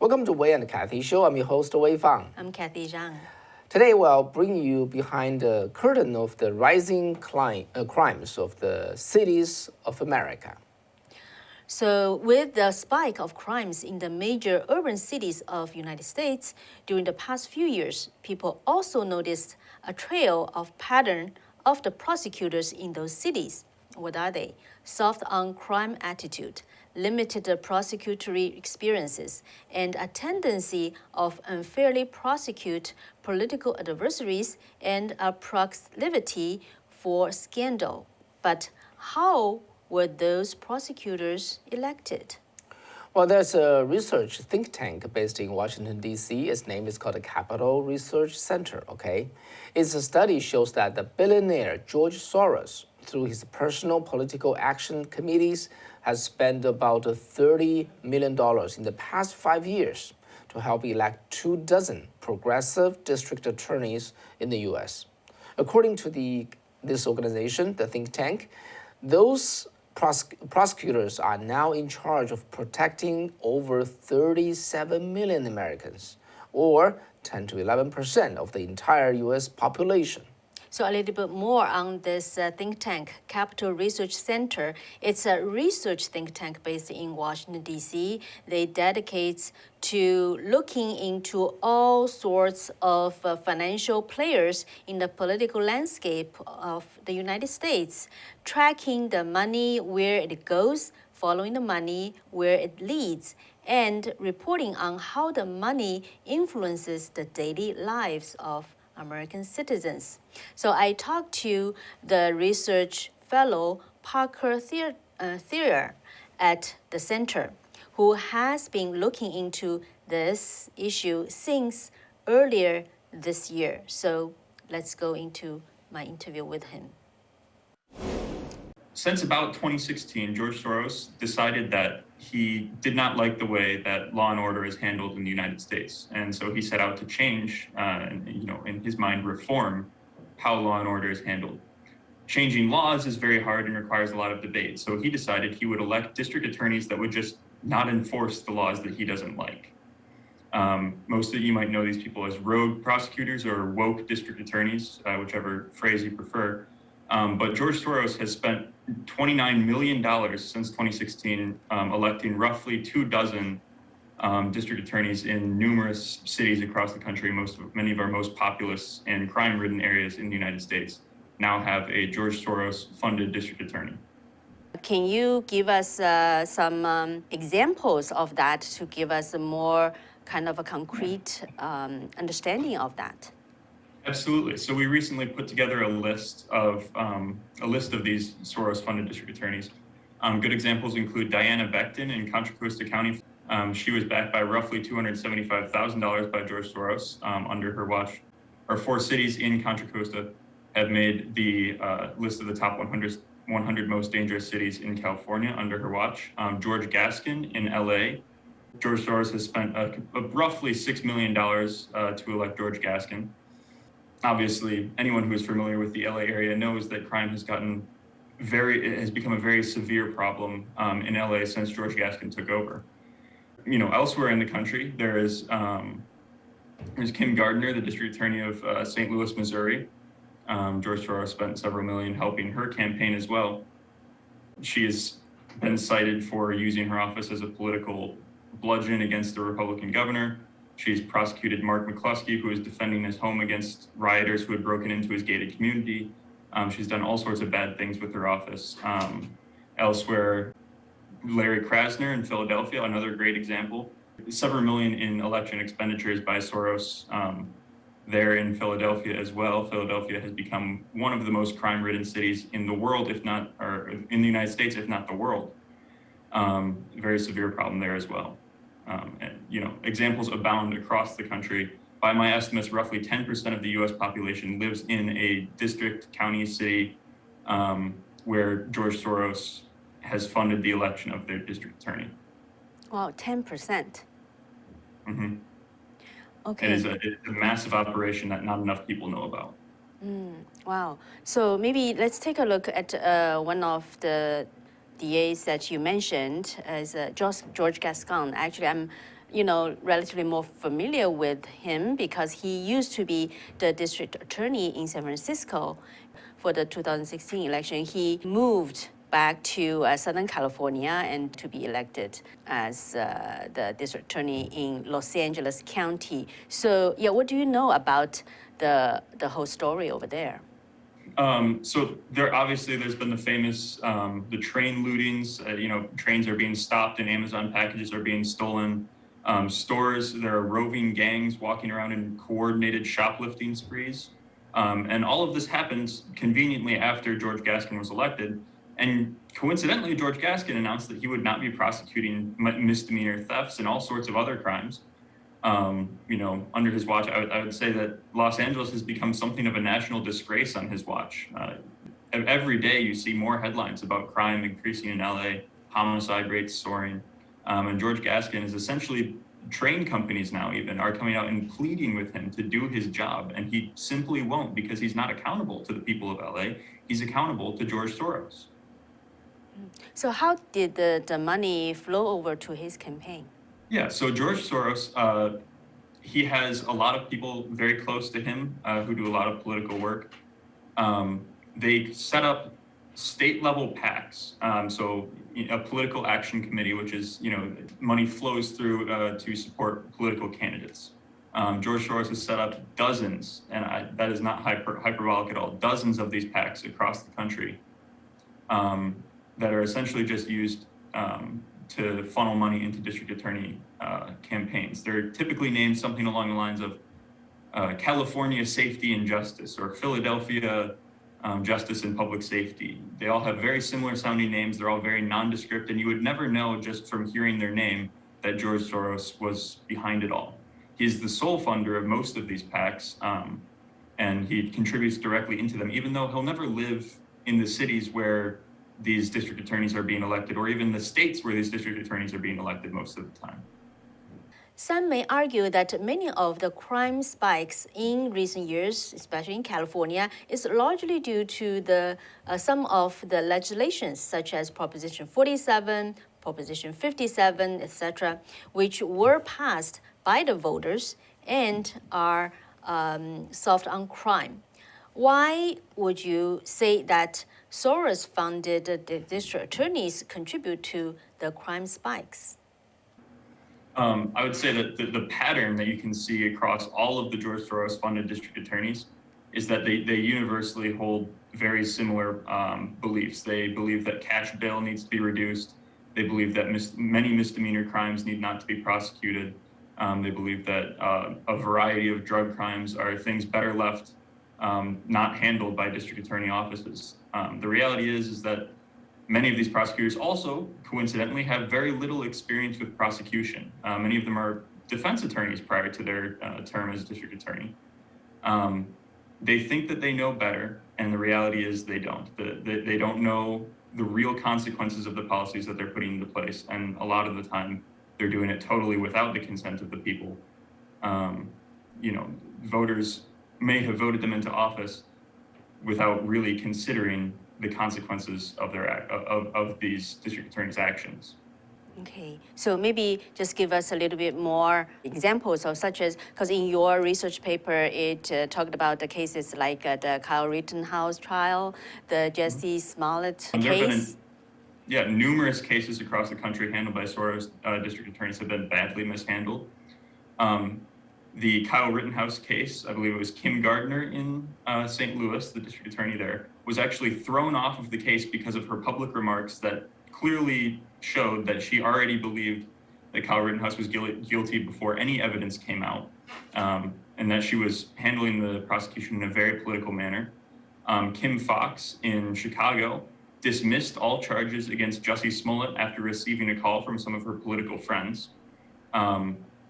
Welcome to Wei and Cathy Show. I'm your host, Wei Fang. I'm Cathy Zhang. Today, we'll bring you behind the curtain of the rising crimes of the cities of America. So, with the spike of crimes in the major urban cities of United States during the past few years, people also noticed a trail of pattern of the prosecutors in those cities. What are they? Soft on crime attitude, limited prosecutory experiences, and a tendency of unfairly prosecute political adversaries and a proclivity for scandal. But how were those prosecutors elected? Well, there's a research think tank based in Washington, D.C. Its name is called the Capital Research Center, okay? Its study shows that the billionaire George Soros, through his personal political action committees, has spent about $30 million in the past 5 years to help elect 24 progressive district attorneys in the U.S. According to this organization, the think tank, those prosecutors are now in charge of protecting over 37 million Americans, or 10 to 11% of the entire U.S. population. So a little bit more on this think tank, Capital Research Center. It's a research think tank based in Washington, D.C. They dedicate to looking into all sorts of financial players in the political landscape of the United States, tracking the money where it goes, following the money where it leads, and reporting on how the money influences the daily lives of American citizens. So I talked to the research fellow Parker Thier at the center, who has been looking into this issue since earlier this year. So let's go into my interview with him. Since about 2016, George Soros decided that he did not like the way that law and order is handled in the United States. And so he set out to change, in his mind, reform how law and order is handled. Changing laws is very hard and requires a lot of debate. So he decided he would elect district attorneys that would just not enforce the laws that he doesn't like. Most of you might know these people as rogue prosecutors or woke district attorneys, whichever phrase you prefer. But George Soros has spent $29 million since 2016 electing roughly 24 district attorneys in numerous cities across the country. Many of our most populous and crime-ridden areas in the United States now have a George Soros-funded district attorney. Can you give us some examples of that to give us a more kind of a concrete understanding of that? Absolutely. So we recently put together a list of these Soros-funded district attorneys. Good examples include Diana Becton in Contra Costa County. She was backed by roughly $275,000 by George Soros under her watch. Our 4 cities in Contra Costa have made the list of the top 100 most dangerous cities in California under her watch. George Gaskin in LA. George Soros has spent roughly $6 million to elect George Gaskin. Obviously, anyone who is familiar with the LA area knows that crime has become a very severe problem in LA since George Gaskin took over. Elsewhere in the country, there's Kim Gardner, the district attorney of St. Louis, Missouri. George Soros spent several million helping her campaign as well. She has been cited for using her office as a political bludgeon against the Republican governor. She's prosecuted Mark McCluskey, who was defending his home against rioters who had broken into his gated community. She's done all sorts of bad things with her office. Elsewhere, Larry Krasner in Philadelphia, another great example. Several million in election expenditures by Soros there in Philadelphia as well. Philadelphia has become one of the most crime-ridden cities in the world, or in the United States, if not the world. Very severe problem there as well. Examples abound across the country. By my estimates, roughly 10% of the U.S. population lives in a district, county, city where George Soros has funded the election of their district attorney. Wow, 10%. Mm-hmm. Okay. It's a massive operation that not enough people know about. Wow. So maybe let's take a look at one of the DAs that you mentioned as George Gascon. Actually, I'm relatively more familiar with him because he used to be the district attorney in San Francisco. For the 2016 election, he moved back to Southern California and to be elected as the district attorney in Los Angeles County. So, yeah, what do you know about the whole story over there? So there's been the famous the train lootings. Trains are being stopped and Amazon packages are being stolen. Stores, there are roving gangs walking around in coordinated shoplifting sprees. And all of this happens conveniently after George Gaskin was elected. And coincidentally, George Gaskin announced that he would not be prosecuting misdemeanor thefts and all sorts of other crimes. Under his watch. I would say that Los Angeles has become something of a national disgrace on his watch. Every day you see more headlines about crime increasing in LA, homicide rates soaring. And George Gaskin is essentially, train companies now even are coming out and pleading with him to do his job. And he simply won't because he's not accountable to the people of LA. He's accountable to George Soros. So how did the money flow over to his campaign? Yeah, so George Soros, he has a lot of people very close to him who do a lot of political work. They set up state-level PACs, so a political action committee, which is, money flows through to support political candidates. George Soros has set up dozens, and that is not hyperbolic at all, dozens of these PACs across the country that are essentially just used to funnel money into district attorney campaigns. They're typically named something along the lines of California Safety and Justice or Philadelphia Justice and Public Safety. They all have very similar sounding names. They're all very nondescript, and you would never know just from hearing their name that George Soros was behind it all. He's the sole funder of most of these PACs, and he contributes directly into them, even though he'll never live in the cities where these district attorneys are being elected, or even the states where these district attorneys are being elected most of the time. Some may argue that many of the crime spikes in recent years, especially in California, is largely due to some of the legislations, such as Proposition 47, Proposition 57, etc., which were passed by the voters and are soft on crime. Why would you say that Soros-funded district attorneys contribute to the crime spikes? I would say that the pattern that you can see across all of the George Soros-funded district attorneys is that they universally hold very similar beliefs. They believe that cash bail needs to be reduced. They believe that many misdemeanor crimes need not to be prosecuted. They believe that a variety of drug crimes are things better left not handled by district attorney offices. The reality is that many of these prosecutors also, coincidentally, have very little experience with prosecution. Many of them are defense attorneys prior to their term as district attorney. They think that they know better, and the reality is they don't. They don't know the real consequences of the policies that they're putting into place, and a lot of the time, they're doing it totally without the consent of the people. Voters may have voted them into office without really considering the consequences of of these district attorneys' actions. Okay, so maybe just give us a little bit more examples of such as, because in your research paper, it talked about the cases like the Kyle Rittenhouse trial, the Jesse Smollett case. Numerous cases across the country handled by Soros district attorneys have been badly mishandled. The Kyle Rittenhouse case, I believe it was Kim Gardner in St. Louis, the district attorney there, was actually thrown off of the case because of her public remarks that clearly showed that she already believed that Kyle Rittenhouse was guilty before any evidence came out, and that she was handling the prosecution in a very political manner. Kim Foxx in Chicago dismissed all charges against Jussie Smollett after receiving a call from some of her political friends.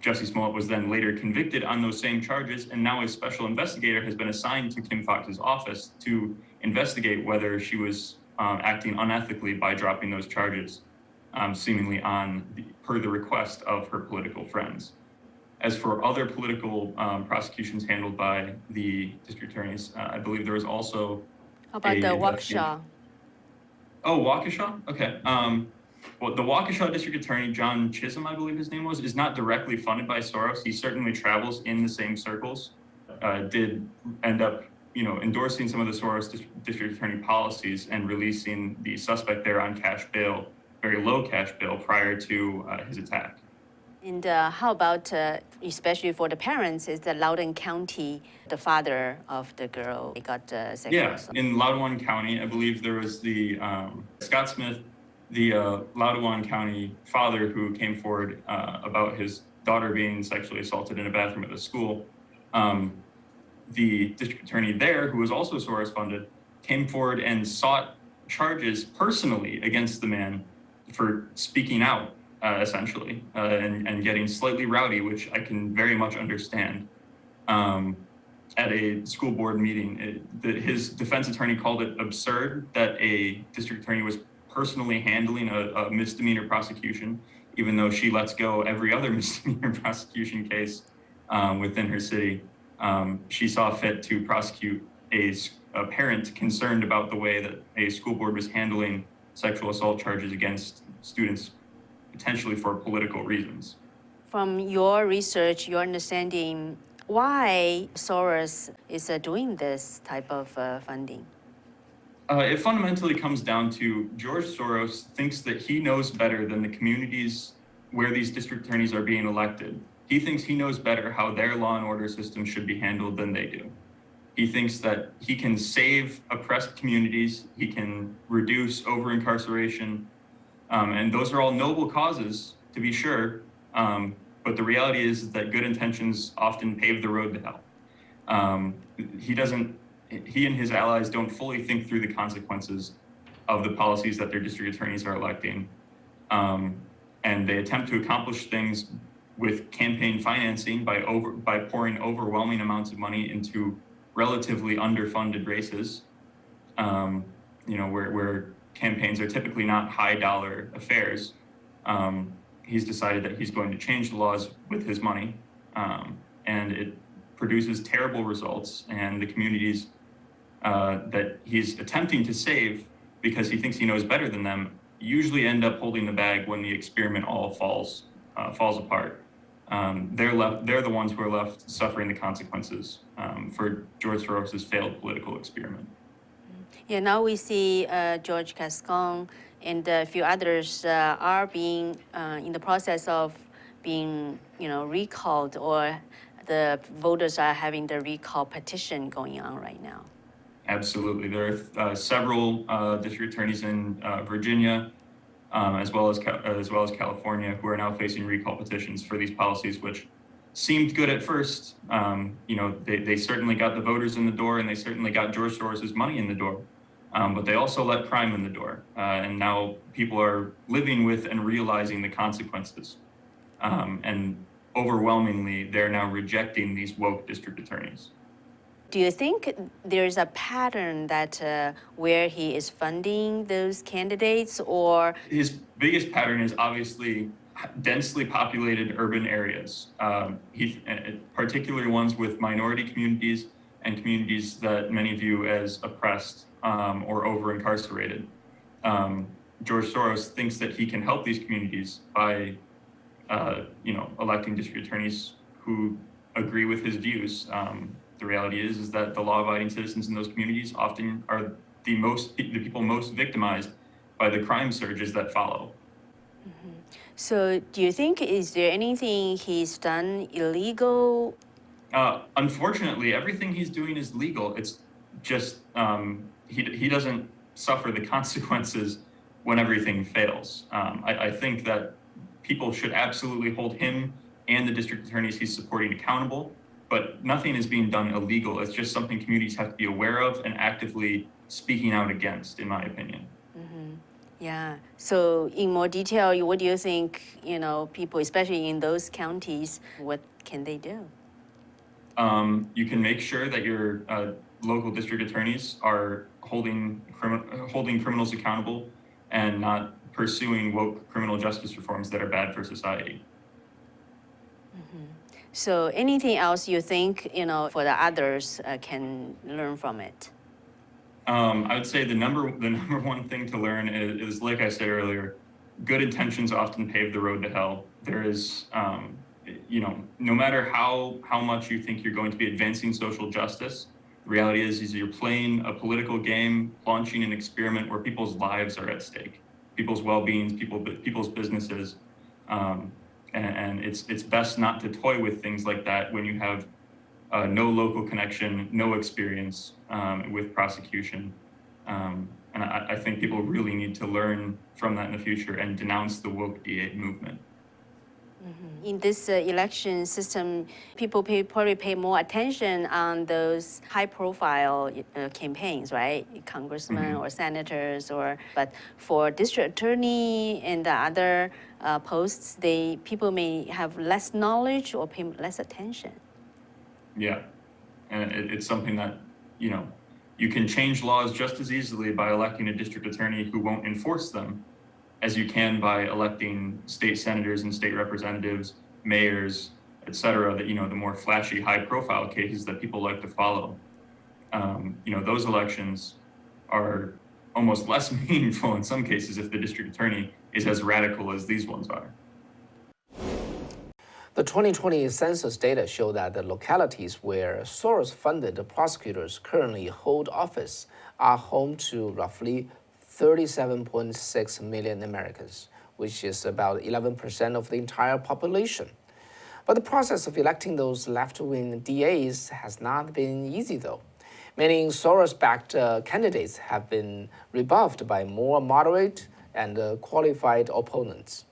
Jussie Smollett was then later convicted on those same charges, and now a special investigator has been assigned to Kim Foxx's office to investigate whether she was acting unethically by dropping those charges, seemingly per the request of her political friends. As for other political prosecutions handled by the district attorneys, I believe there was also How about the Waukesha? Oh, Waukesha? Okay. Well, the Waukesha District Attorney, John Chisholm, I believe his name was, is not directly funded by Soros. He certainly travels in the same circles. Did end up, endorsing some of the Soros District Attorney policies and releasing the suspect there on cash bail, very low cash bail, prior to his attack. And how about, especially for the parents, is the Loudoun County, the father of the girl got sexual assault? In Loudoun County, I believe there was the Scott Smith, the Loudoun County father who came forward about his daughter being sexually assaulted in a bathroom at the school. The district attorney there, who was also Soros-funded, came forward and sought charges personally against the man for speaking out, essentially, and getting slightly rowdy, which I can very much understand. At a school board meeting, his defense attorney called it absurd that a district attorney was personally handling a misdemeanor prosecution, even though she lets go every other misdemeanor prosecution case within her city. She saw fit to prosecute a parent concerned about the way that a school board was handling sexual assault charges against students, potentially for political reasons. From your research, your understanding, why Soros is doing this type of funding? It fundamentally comes down to George Soros thinks that he knows better than the communities where these district attorneys are being elected. He thinks he knows better how their law and order system should be handled than they do. He thinks that he can save oppressed communities, he can reduce over-incarceration, and those are all noble causes, to be sure, but the reality is that good intentions often pave the road to hell. He and his allies don't fully think through the consequences of the policies that their district attorneys are electing. And they attempt to accomplish things with campaign financing by pouring overwhelming amounts of money into relatively underfunded races, where campaigns are typically not high dollar affairs. He's decided that he's going to change the laws with his money, and it produces terrible results, and the communities that he's attempting to save because he thinks he knows better than them usually end up holding the bag when the experiment all falls apart. They're the ones who are left suffering the consequences for George Soros's failed political experiment. Yeah, now we see George Gascon and a few others are being in the process of being, recalled, or the voters are having the recall petition going on right now. Absolutely. There are several district attorneys in Virginia, as well as California, who are now facing recall petitions for these policies, which seemed good at first. They certainly got the voters in the door, and they certainly got George Soros's money in the door. But they also let crime in the door. And now people are living with and realizing the consequences. And overwhelmingly, they're now rejecting these woke district attorneys. Do you think there's a pattern that where he is funding those candidates, or? His biggest pattern is obviously densely populated urban areas, particularly ones with minority communities and communities that many view as oppressed or over-incarcerated. George Soros thinks that he can help these communities by, electing district attorneys who agree with his views. The reality is that the law-abiding citizens in those communities often are the people most victimized by the crime surges that follow. Mm-hmm. So do you think, is there anything he's done illegal? Unfortunately, everything he's doing is legal. It's just he doesn't suffer the consequences when everything fails. I think that people should absolutely hold him and the district attorneys he's supporting accountable, but nothing is being done illegal. It's just something communities have to be aware of and actively speaking out against, in my opinion. Mm-hmm. Yeah. So in more detail, what do you think, people, especially in those counties, what can they do? You can make sure that your local district attorneys are holding criminals accountable and not pursuing woke criminal justice reforms that are bad for society. Mm-hmm. So anything else you think, for the others can learn from it? I would say the number one thing to learn is, like I said earlier, good intentions often pave the road to hell. There is, no matter how much you think you're going to be advancing social justice, the reality is you're playing a political game, launching an experiment where people's lives are at stake, people's well-beings, people's businesses, and it's best not to toy with things like that when you have no local connection, no experience with prosecution. And I think people really need to learn from that in the future and denounce the woke DA movement. In this election system, people probably pay more attention on those high-profile campaigns, right? Congressmen or senators, but for district attorney and the other posts, people may have less knowledge or pay less attention. Yeah, and it's something that you can change laws just as easily by electing a district attorney who won't enforce them as you can by electing state senators and state representatives, mayors, et cetera, that, the more flashy, high-profile cases that people like to follow. Those elections are almost less meaningful in some cases if the district attorney is as radical as these ones are. The 2020 census data show that the localities where Soros-funded prosecutors currently hold office are home to roughly 37.6 million Americans, which is about 11% of the entire population. But the process of electing those left-wing DAs has not been easy, though. Many Soros-backed candidates have been rebuffed by more moderate and qualified opponents.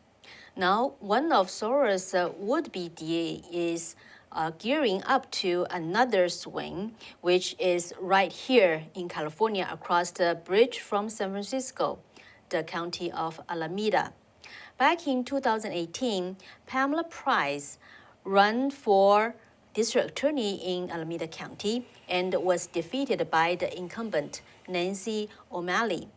Now, one of Soros' would-be DA is gearing up to another swing, which is right here in California across the bridge from San Francisco, the county of Alameda. Back in 2018, Pamela Price ran for district attorney in Alameda County and was defeated by the incumbent Nancy O'Malley.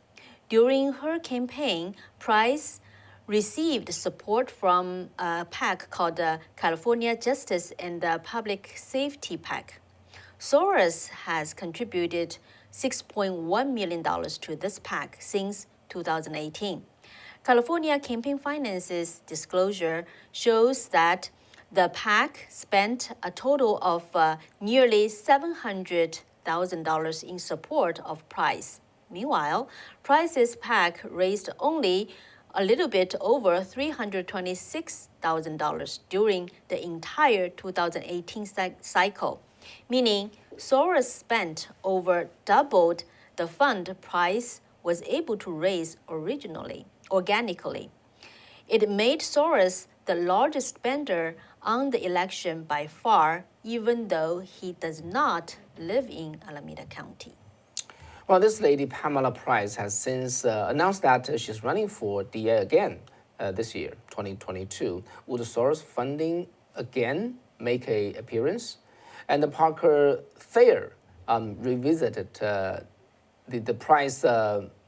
During her campaign, Price received support from a PAC called the California Justice and Public Safety PAC. Soros has contributed $6.1 million to this PAC since 2018. California Campaign Finance's disclosure shows that the PAC spent a total of nearly $700,000 in support of Price. Meanwhile, Price's PAC raised only a little bit over $326,000 during the entire 2018 cycle, meaning Soros spent over doubled the fund Price was able to raise organically. It made Soros the largest spender on the election by far, even though he does not live in Alameda County. Well, this lady, Pamela Price, has since announced that she's running for DA again this year, 2022. Would Soros funding again make an appearance? And the Parker Thayer revisited the Price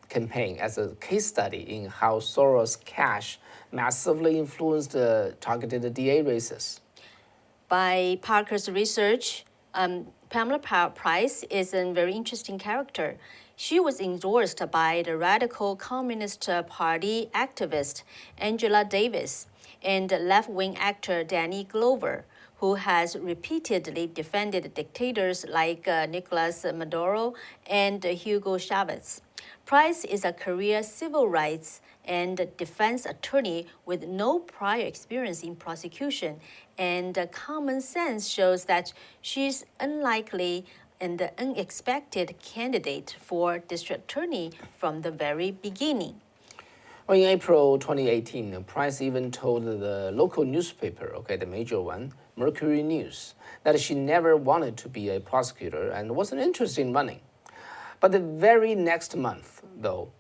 campaign as a case study in how Soros cash massively influenced targeted DA races. By Parker's research, Pamela Price is a very interesting character. She was endorsed by the radical Communist Party activist Angela Davis and left-wing actor Danny Glover, who has repeatedly defended dictators like Nicolas Maduro and Hugo Chavez. Price is a career civil rights and defense attorney with no prior experience in prosecution, and common sense shows that she's unlikely and unexpected candidate for district attorney from the very beginning. Well, in April 2018, Price even told the local newspaper, the major one, Mercury News, that she never wanted to be a prosecutor and wasn't interested in running. But the very next month, though,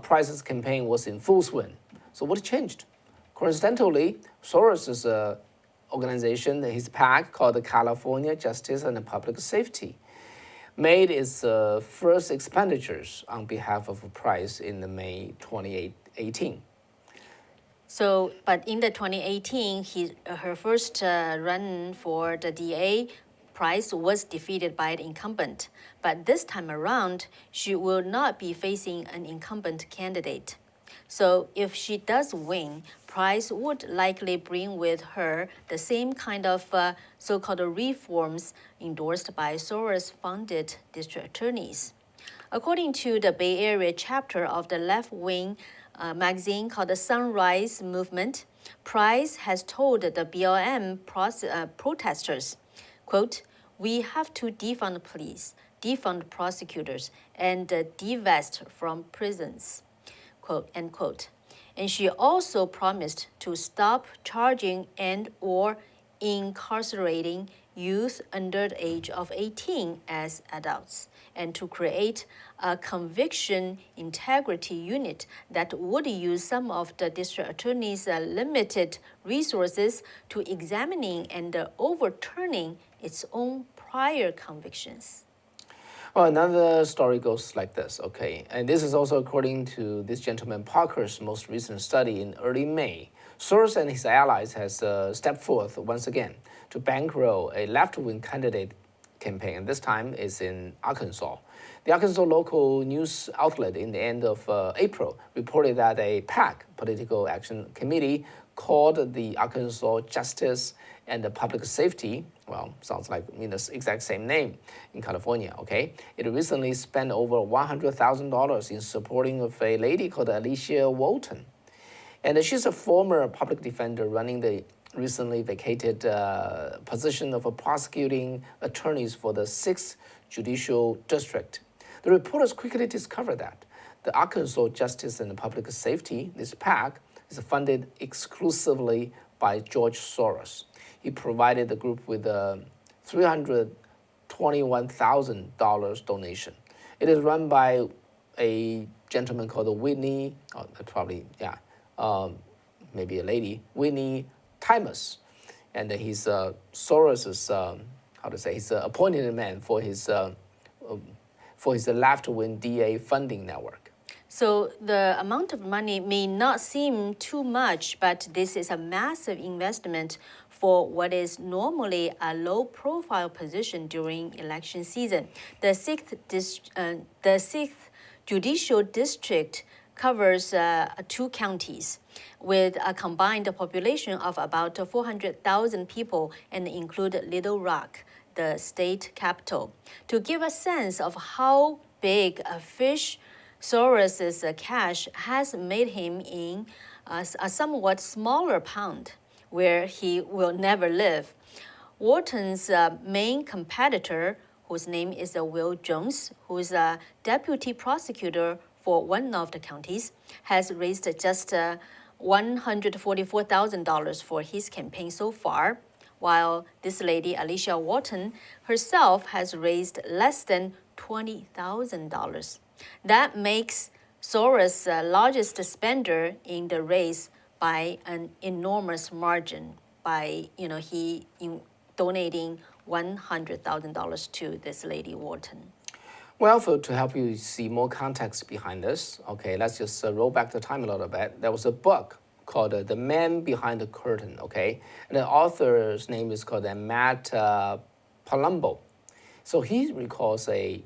Price's campaign was in full swing. So what changed? Coincidentally, Soros' organization, his PAC called the California Justice and Public Safety, made its first expenditures on behalf of Price in May 2018. So, but in the 2018, her first run for the DA, Price was defeated by the incumbent. But this time around, she will not be facing an incumbent candidate. So if she does win, Price would likely bring with her the same kind of so-called reforms endorsed by Soros-funded district attorneys. According to the Bay Area chapter of the left-wing magazine called the Sunrise Movement, Price has told the BLM protesters, quote, "We have to defund police, defund prosecutors, and divest from prisons," quote, end quote. And she also promised to stop charging and or incarcerating youth under the age of 18 as adults, and to create a conviction integrity unit that would use some of the district attorney's limited resources to examining and overturning its own prior convictions. Well, another story goes like this, okay? And this is also according to this gentleman Parker's most recent study in early May. Soros and his allies has stepped forth once again to bankroll a left-wing candidate campaign, and this time is in Arkansas. The Arkansas local news outlet in the end of April reported that a PAC, Political Action Committee, called the Arkansas Justice and the Public Safety, well, sounds like the exact same name in California, okay? It recently spent over $100,000 in supporting of a lady called Alicia Walton. And she's a former public defender running the recently vacated position of a prosecuting attorneys for the 6th Judicial District. The reporters quickly discovered that the Arkansas Justice and Public Safety, this PAC, is funded exclusively by George Soros. He provided the group with a $321,000 donation. It is run by a gentleman called Whitney, maybe a lady, Whitney Timus, and he's Soros's he's appointed man for his left-wing DA funding network. So the amount of money may not seem too much, but this is a massive investment for what is normally a low-profile position during election season. The sixth Judicial District covers 2 counties with a combined population of about 400,000 people and include Little Rock, the state capital. To give a sense of how big a fish Soros's cash has made him in a somewhat smaller pond where he will never live. Walton's main competitor, whose name is Will Jones, who is a deputy prosecutor for one of the counties, has raised just $144,000 for his campaign so far, while this lady, Alicia Walton, herself has raised less than $20,000. That makes Soros the largest spender in the race by an enormous margin, by he donating $100,000 to this lady Walton. Well, to help you see more context behind this, okay, let's just roll back the time a little bit. There was a book called The Man Behind the Curtain, okay? And the author's name is called Matt Palumbo. So he recalls a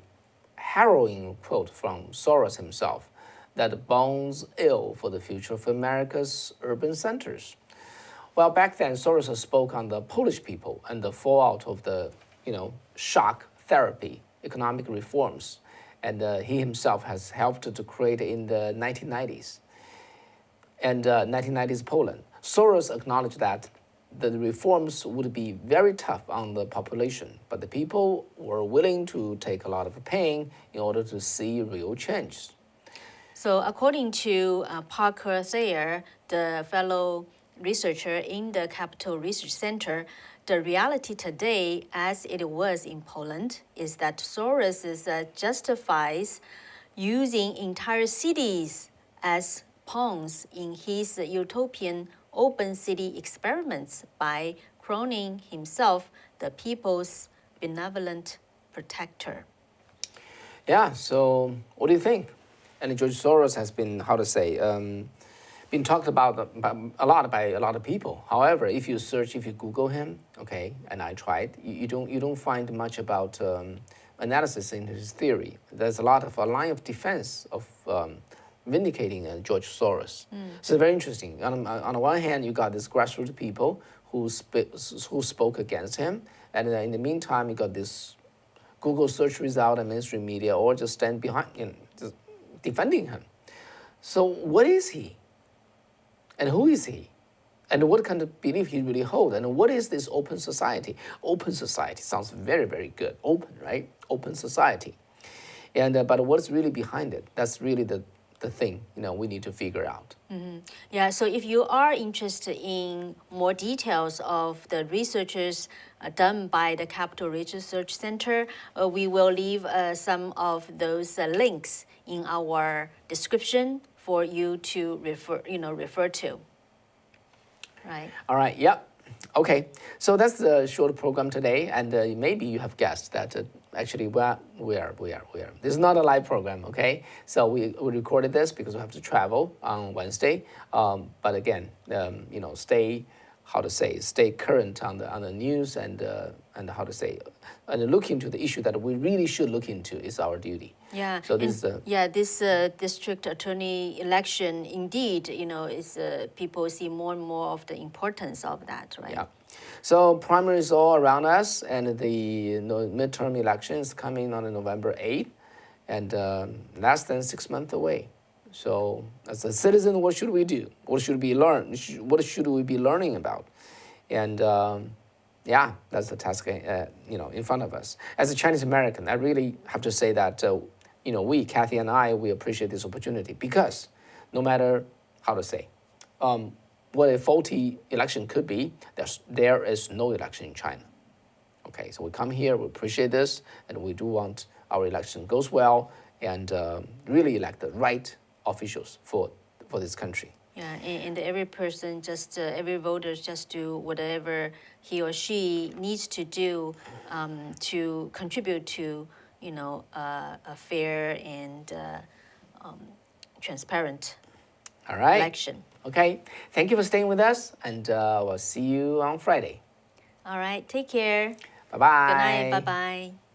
harrowing quote from Soros himself that bodes ill for the future of America's urban centers. Well, back then, Soros spoke on the Polish people and the fallout of the, shock therapy, economic reforms, and he himself has helped to create in the 1990s. And 1990s Poland. Soros acknowledged that the reforms would be very tough on the population, but the people were willing to take a lot of pain in order to see real change. So according to Parker Thayer, the fellow researcher in the Capital Research Center, the reality today, as it was in Poland, is that Soros justifies using entire cities as pawns in his utopian open city experiments by crowning himself the people's benevolent protector. Yeah, so what do you think? And George Soros has been, been talked about a lot by a lot of people. However, if you Google him, okay, and I tried, you don't find much about analysis in his theory. There's a lot of a line of defense of vindicating George Soros. So it's very interesting. On the one hand, you got these grassroots people who spoke against him, and in the meantime, you got this Google search result and mainstream media all just stand behind, just defending him. So what is he? And who is he? And what kind of belief he really holds? And what is this open society? Open society sounds very, very good. Open, right? Open society. And but what's really behind it? That's really the thing we need to figure out. Yeah, so if you are interested in more details of the researches done by the Capital Research Center, we will leave some of those links in our description for you to refer to. Right. All right. Yeah. Okay. So that's the short program today, and maybe you have guessed that actually we are. This is not a live program. Okay. So we recorded this because we have to travel on Wednesday. But again, stay current on the news and look into the issue that we really should look into is our duty. Yeah. So this this district attorney election, indeed, is people see more and more of the importance of that, right? Yeah. So primary is all around us, and the midterm election is coming on November 8th, and less than 6 months away. So as a citizen, what should we do? What should we learn? What should we be learning about? And yeah, that's the task in front of us. As a Chinese American, I really have to say that we, Cathy and I, we appreciate this opportunity because no matter what a faulty election could be, there is no election in China. Okay, so we come here, we appreciate this, and we do want our election goes well and really elect the right officials for this country. Yeah, and every person, every voter just do whatever he or she needs to do to contribute to, a fair and transparent election. Okay, thank you for staying with us, and we'll see you on Friday. All right, take care. Bye-bye. Good night, bye-bye.